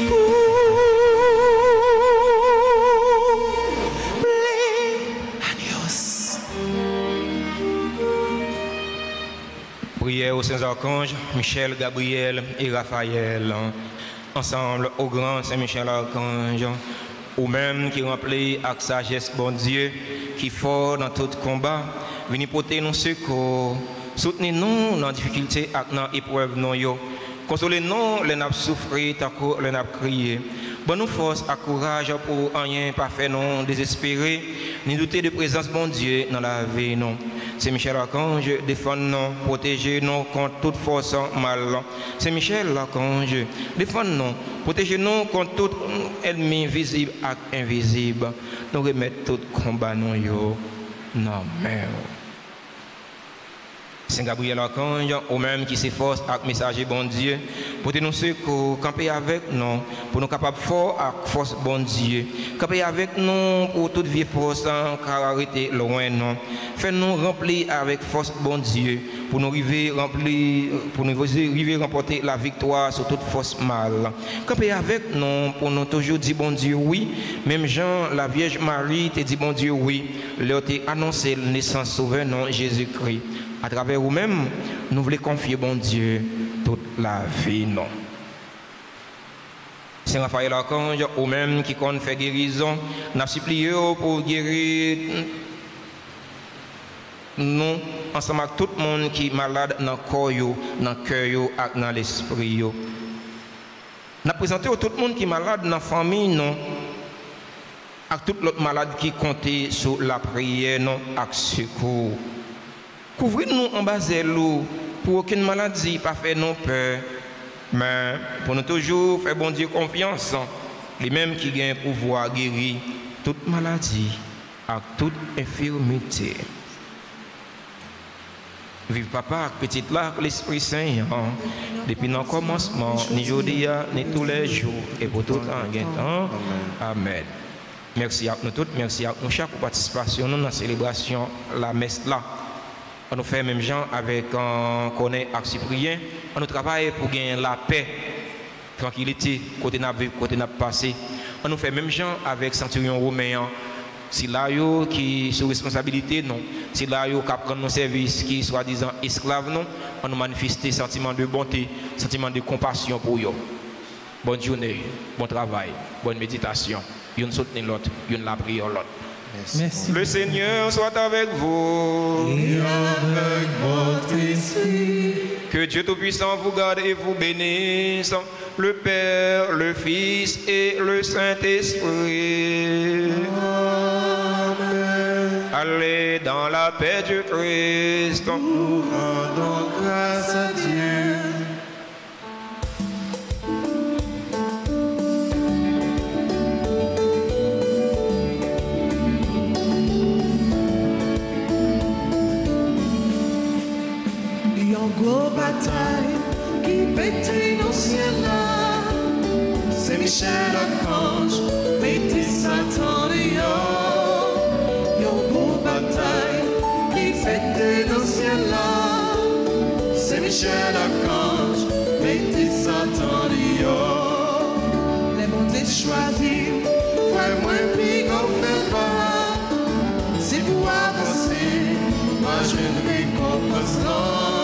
cumpleaños. Prière aux saints archanges, Michel, Gabriel et Raphaël. Ensemble au grand Saint-Michel archange, ou même qui remplit avec sagesse bon Dieu, qui fort dans tout combat, venez porter nos secours, soutenez-nous dans la difficulté et dans l'épreuve. Consolez-nous, les n'a souffert, les n'a crié. Bonne nous force et courage pour rien pas faire non désespérer, ni douter de présence bon Dieu dans la vie. C'est Michel Archange, défends-nous, protégez-nous contre toute force mal. C'est Michel Archange, défends-nous, protégez-nous contre tout ennemi visible et invisible. Nous remettons tout combat non yo. Non, mais Saint Gabriel Archange, ou même qui s'efforce avec messager bon Dieu, pour nous secours, camper avec nous, pour nous capables fort avec force bon Dieu, camper avec nous pour toute vie force, car arrêter loin non. Fais-nous remplir avec force bon Dieu, pour nous arriver remplir, pour nous arriver remporter la victoire sur toute force mal. Camper avec nous, pour nous toujours dire bon Dieu oui, même Jean, la Vierge Marie, te dit bon Dieu oui, leur t'a annoncé la naissance sauveur non Jésus-Christ. À travers vous-même, nous voulons confier bon Dieu toute la vie, non. Saint Raphaël Archange, ou même qui compte fait guérison, n'a supplié pour guérir nous, ensemble avec tout le monde qui est malade dans le corps, dans le cœur et dans l'esprit. Nous présenté tout le monde qui est malade dans la famille, non, avec tout l'autre malade qui comptait sur la prière, non, avec secours. Couvrez-nous en bas de l'eau pour aucune maladie, pas faire non peur. Mais pour nous toujours faire bon Dieu confiance, les mêmes qui gagnent pouvoir guérir toute maladie et toute infirmité. Vive papa, petite là, l'Esprit Saint, depuis notre commencement, ni aujourd'hui, ni tous les jours, et pour tout temps. Amen. Merci à nous tous, merci à nous chaque participation dans la célébration, la messe là. On nous fait même gens avec un connaît avec Cyprien. On nous travaille pour gagner la paix, tranquillité, côté n'a vivre, côté n'a passé. On nous fait même gens avec centurion romain. Si là yo qui sous responsabilité non, si là yo qui prend nos services qui soi-disant esclaves non, on nous manifester sentiment de bonté, sentiment de compassion pour eux. Bonne journée, bon travail, bonne méditation. Yon soutenir l'autre, yon la prière l'autre. Merci. Le Seigneur soit avec vous. Et avec votre esprit. Que Dieu Tout-Puissant vous garde et vous bénisse, le Père, le Fils et le Saint-Esprit. Amen. Allez dans la paix du Christ. Nous rendons grâce à Dieu. Gros bataille qui pétait dans le ciel là, c'est Michel Archange, mettez Satan dehors. Yon gros bataille qui pétait dans le ciel là, c'est Michel Archange, mettez Satan dehors. Les mondes choisis, frère moi puis qu'on fait pas, c'est pour avancer, moi je ne récompense pas.